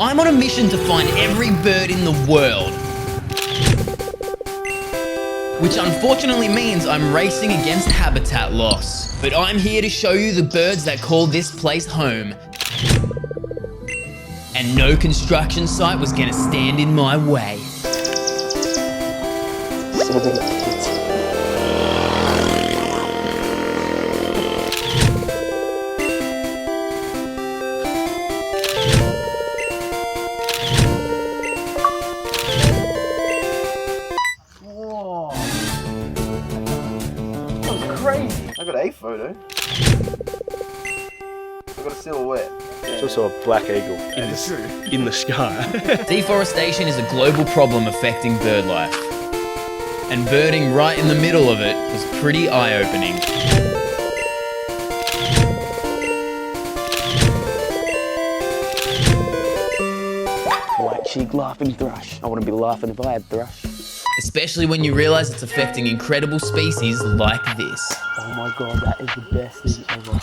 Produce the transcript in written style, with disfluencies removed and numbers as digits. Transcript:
I'm on a mission to find every bird in the world. Which unfortunately means I'm racing against habitat loss. But I'm here to show you the birds that call this place home. And no construction site was gonna stand in my way. Whoa. That was crazy. I got a photo. I got a silhouette. It's also a black eagle in the sky. Deforestation is a global problem affecting bird life. And birding right in the middle of it was pretty eye-opening. White-cheeked laughing thrush. I wouldn't be laughing if I had thrush. Especially when you realise it's affecting incredible species like this. Oh my god, that is the best thing ever.